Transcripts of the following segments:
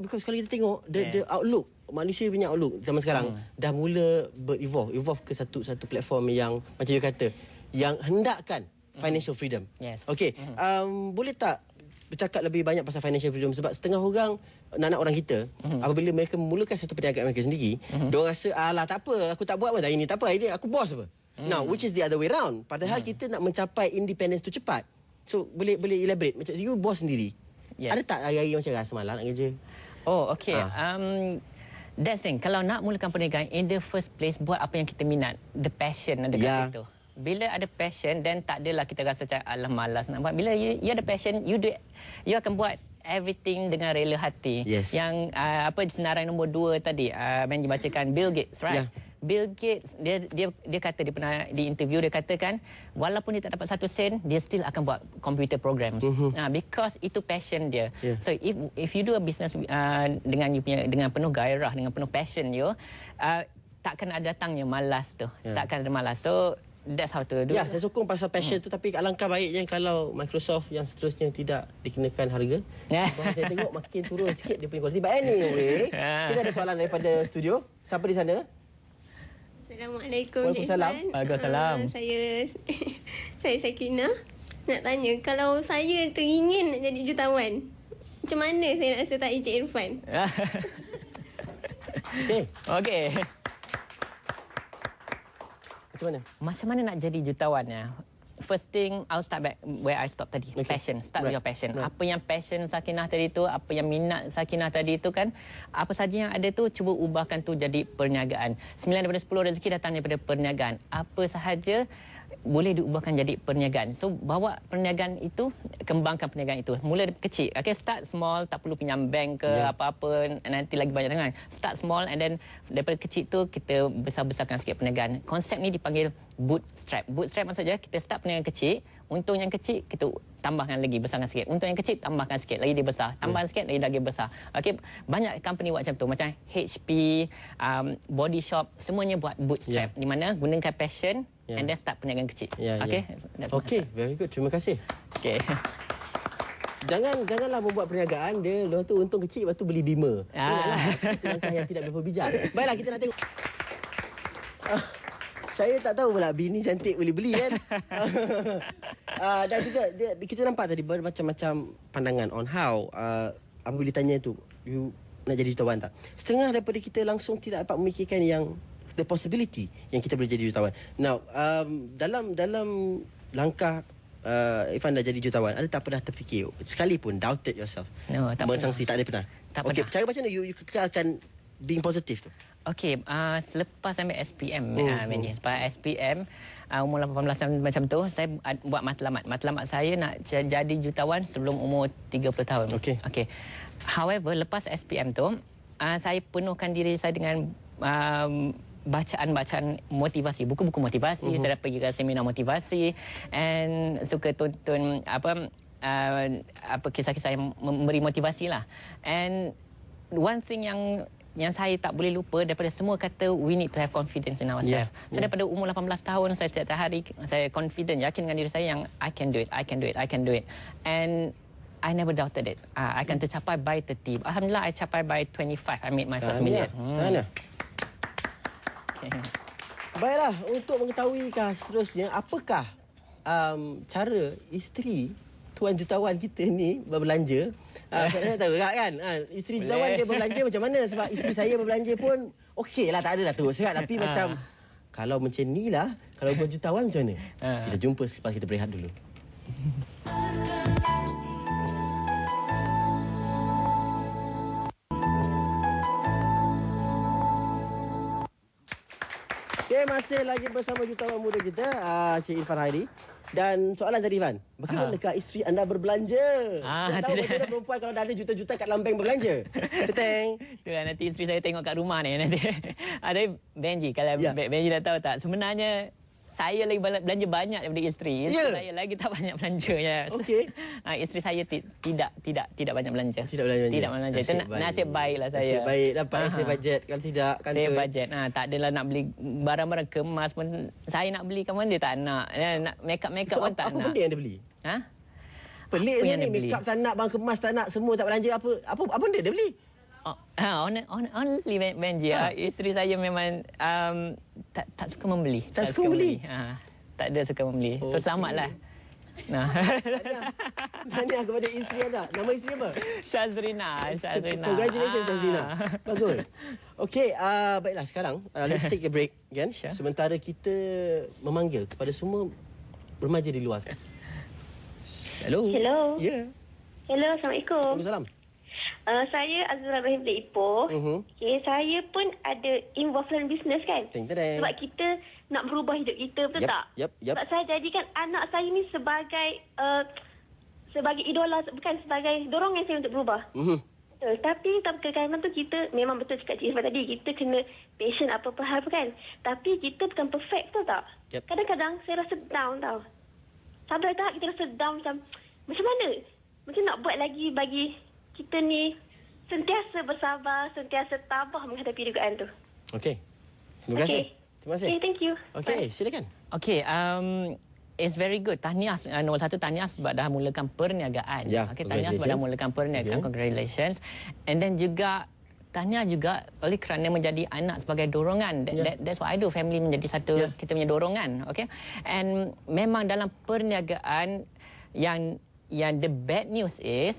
because kalau kita tengok the outlook, manusia punya outlook zaman sekarang dah mula evolve ke satu platform yang macam you kata, yang hendakkan financial freedom. Okey, boleh tak bercakap lebih banyak pasal financial freedom, sebab setengah orang, anak orang kita, apabila mereka memulakan satu perniagaan mereka sendiri, diorang rasa alah tak apa, aku tak buat pun, ini tak apa, ini aku bos apa. Now, which is the other way round. Padahal kita nak mencapai independence tu cepat. So boleh elaborate macam you bos sendiri. Ada tak hari-hari macam rasa malas nak kerja? Oh, okey. That's thing. Kalau nak mulakan perniagaan, in the first place, buat apa yang kita minat. The passion ada kat situ. Bila ada passion, then tak adalah kita rasa macam alah malas nak buat. Bila you ada passion, you akan buat everything dengan rela hati. Yang senarai nombor 2 tadi, Benji bacakan Bill Gates, right? Bill Gates, dia kata, dia pernah di interview, dia katakan walaupun dia tak dapat 1 sen, dia still akan buat computer programs. Because itu passion dia. So if you do a business dengan penuh gairah, dengan penuh passion you, takkan ada datangnya malas tu. Takkan ada malas. So that's how to do. Saya sokong pasal passion tu, tapi alangkah baiknya kalau Microsoft yang seterusnya tidak dikenakan harga. Sebab saya tengok makin turun sikit dia punya kualiti. But anyway, kita ada soalan daripada studio. Siapa di sana? Assalamualaikum. Waalaikumsalam. Saya Sakina. Nak tanya, kalau saya teringin nak jadi jutawan, macam mana saya nak sertai Encik Irfan? Okey. Macam mana nak jadi jutawan ya? First thing, I'll start back where I stop tadi. Passion. Start with your passion. Apa yang passion Sakinah tadi tu, apa yang minat Sakinah tadi tu kan, apa saja yang ada tu, cuba ubahkan tu jadi perniagaan. 9 daripada 10 rezeki datang daripada perniagaan. Apa sahaja boleh diubahkan jadi perniagaan. So, bawa perniagaan itu, kembangkan perniagaan itu. Mula kecil. Okay, start small, tak perlu pinjam bank ke apa-apa, nanti lagi banyak dengan. Start small and then daripada kecil tu, kita besar-besarkan sikit perniagaan. Konsep ni dipanggil bootstrap. Bootstrap maksudnya, kita start perniagaan kecil, untung yang kecil, kita tambahkan lagi, besarkan sikit. Untung yang kecil, tambahkan sikit, lagi dia besar. Tambahkan sikit, lagi besar. Okay, banyak company buat macam tu. Macam HP, Body Shop, semuanya buat bootstrap. Di mana gunakan passion, and then start perniagaan kecil. Okay, very good. Terima kasih. Okay. Janganlah membuat perniagaan dia, lepas tu untung kecil, lepas tu beli Bima. Ingatlah, itu langkah yang tidak berapa bijak. Baiklah, kita nak tengok. Saya tak tahu pula bini cantik boleh beli kan. Dan juga kita nampak tadi bermacam-macam pandangan on how apabila ditanya tu, you nak jadi jutawan tak? Setengah daripada kita langsung tidak dapat memikirkan yang the possibility yang kita boleh jadi jutawan. Now, dalam langkah Irfan dah jadi jutawan, ada tak pernah terfikir sekalipun doubted yourself? No, tak Mensangsi, tak ada pernah. Okey, cara macam mana you kekalkan being positif tu? Okey, selepas ambil SPM, selepas SPM, umur 18 tahun macam tu, saya buat matlamat. Matlamat saya nak jadi jutawan sebelum umur 30 tahun. Okey. However, lepas SPM tu, saya penuhkan diri saya dengan bacaan motivasi, buku-buku motivasi. Saya dah pergi ke seminar motivasi and suka tonton kisah-kisah yang memberi motivasi lah. And one thing yang saya tak boleh lupa daripada semua kata, we need to have confidence in ourselves. So daripada umur 18 tahun, saya setiap hari saya confident, yakin dengan diri saya yang I can do it. And I never doubted it. I akan tercapai by 30. Alhamdulillah, I capai by 25. I made my first million. Baiklah, untuk mengetahui seterusnya, apakah cara isteri tuan jutawan kita ni berbelanja? Saya tahu kan, isteri jutawan dia berbelanja macam mana? Sebab isteri saya berbelanja pun okey lah, tak ada lah tu serat. Tapi macam kalau macam ni lah, kalau buat jutawan macam mana? Kita jumpa selepas kita berehat dulu. Okay, masih lagi bersama jutawan muda kita, Cik Irfan Hairi. Dan soalan tadi, Irfan, bagaimanakah isteri anda berbelanja? Saya tahu macam mana perempuan kalau dah ada juta-juta kat dalam bank berbelanja. Teteng. Itulah, nanti isteri saya tengok kat rumah ni nanti. Ada Benji, kalau Benji dah tahu tak, sebenarnya saya lagi belanja banyak daripada isteri. Isteri saya lagi tak banyak belanja. Okey. Isteri saya tidak banyak belanja. Tidak belanja. Itu nasib baiklah saya. Nasib baik dapat save bajet. Kalau tidak kan save bajet. Tak adalah nak beli barang-barang kemas pun saya nak beli, kan dia tak nak. Nak makeup pun tak nak. Apa benda yang dia beli? Pelik Apa je yang ni. dia beli? Makeup tak nak, barang kemas tak nak, semua tak belanja. Apa benda dia beli? Honestly, Benji, isteri saya memang tak suka membeli. Tak suka membeli? Tak ada suka membeli. So, selamatlah. Nah. Tahniah kepada isteri anda. Nama isteri apa? Syazrina. Congratulations, Syazrina. Bagus. Okey, baiklah sekarang let's take a break kan. Sure. Sementara kita memanggil kepada semua remaja di luar sekarang. Hello. Hello. Ya. Yeah. Hello, Assalamualaikum. Waalaikumsalam. Saya Azura Ibrahim dari Ipoh. Okay, saya pun ada involved dalam bisnes kan. Teng-teng. Sebab kita nak berubah hidup kita, betul tak? Yep. Sebab saya jadikan anak saya ni sebagai idola, bukan sebagai dorongan saya untuk berubah. Betul. Tapi kadang-kadang tu kita memang betul cakap Cik Irfan tadi, kita kena passion apa-apa hal kan. Tapi kita bukan perfect, betul tak? Yep. Kadang-kadang saya rasa down tau. Sampai tahap kita rasa down macam mana? Macam nak buat lagi bagi kita ni sentiasa bersabar, sentiasa tabah menghadapi dugaan tu. Okey. Terima kasih. Terima kasih. Okay, thank you. Okey, silakan. Okey, it's very good. Tahniah, nombor satu, tahniah sebab dah mulakan perniagaan. Ya, Okey, tahniah sebab dah mulakan perniagaan. Congratulations. And then juga tahniah juga oleh kerana menjadi anak sebagai dorongan. That's what I do. Family menjadi satu kita punya dorongan. Okey. And memang dalam perniagaan yang the bad news is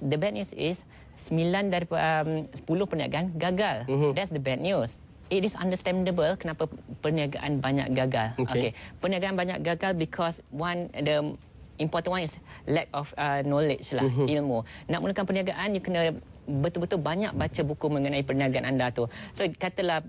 9 daripada 10 perniagaan gagal. That's the bad news. It is understandable kenapa perniagaan banyak gagal. Okay. Perniagaan banyak gagal because the important one is lack of knowledge lah, ilmu. Nak mulakan perniagaan, you kena betul-betul banyak baca buku mengenai perniagaan anda tu. So katalah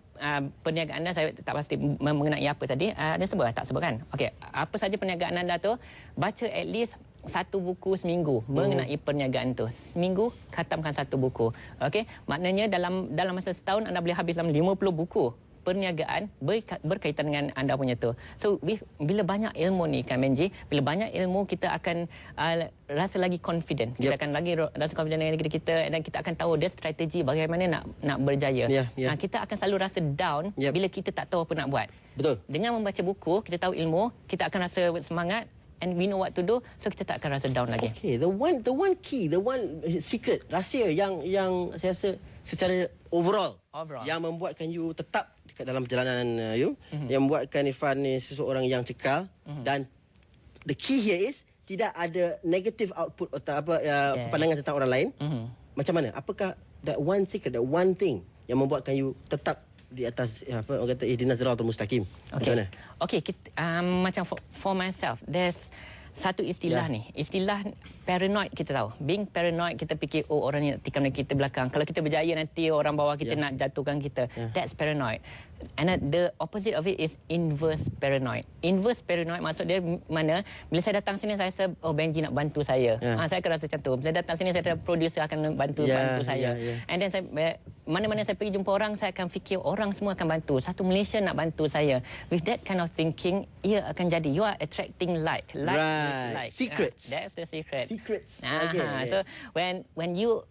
perniagaan anda, saya tak pasti mengenai apa tadi. Ada sebut tak sebut kan? Okey, apa saja perniagaan anda tu, baca at least satu buku seminggu mengenai perniagaan tu. Seminggu khatamkan satu buku. Okey, maknanya dalam masa setahun anda boleh habis dalam 50 buku perniagaan berkaitan dengan anda punya tu. So bila banyak ilmu ni kan Benji, bila banyak ilmu kita akan rasa lagi confident. Kita akan lagi rasa confident dengan diri kita dan kita akan tahu dia strategi bagaimana nak berjaya. Kita akan selalu rasa down bila kita tak tahu apa nak buat. Betul. Dengan membaca buku, kita tahu ilmu, kita akan rasa semangat and we know what to do, so kita tak akan rasa down lagi. Okay, the one key, the one secret, rahsia yang saya rasa secara overall yang membuatkan you tetap dekat dalam perjalanan you, yang membuatkan Irfan ni seseorang yang cekal dan the key here is tidak ada negative output atau pandangan tentang orang lain. Macam mana? Apakah that one secret, that one thing yang membuatkan you tetap di atas orang kata ihdinas siratal mustaqim? Macam mana? Okay, macam for myself, there's satu istilah ni. Istilah paranoid kita tahu. Being paranoid, kita fikir orang ni nak tikam kita belakang. Kalau kita berjaya nanti orang bawah kita nak jatuhkan kita. That's paranoid. And the opposite of it is inverse paranoid. Inverse paranoid maksud dia mana? Bila saya datang sini saya rasa Benji nak bantu saya. Saya akan rasa macam tu. Bila saya datang sini saya rasa producer akan bantu saya. And then mana-mana saya pergi jumpa orang, saya akan fikir orang semua akan bantu. Satu Malaysia nak bantu saya. With that kind of thinking, ia akan jadi. You are attracting like. Right. Secrets. That's the secret. Secrets. So when you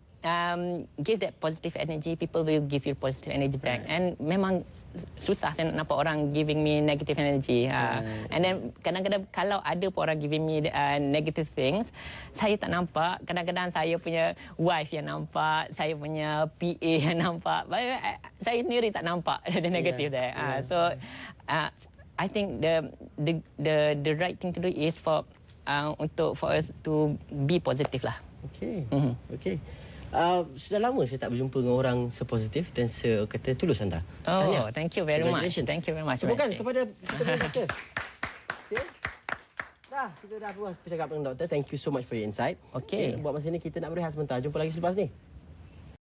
give that positive energy, people will give you positive energy back. And memang susah saya nak nampak orang giving me negative energy. And then kadang-kadang kalau ada pun orang giving me negative things, saya tak nampak. Kadang-kadang saya punya wife yang nampak, saya punya PA yang nampak. Saya sendiri tak nampak the negative there. So I think the right thing to do is for us to be positive lah. Okay. Sudah lama saya tak berjumpa dengan orang sepositif dan sekata tulus anda. Tahniah. Thank you very much. Thank you very much. Tepukan kepada kita doktor. Okay. Kita dah puas bercakap dengan doktor. Thank you so much for your insight. Okay. Buat masa ni kita nak berehat sebentar. Jumpa lagi selepas ni.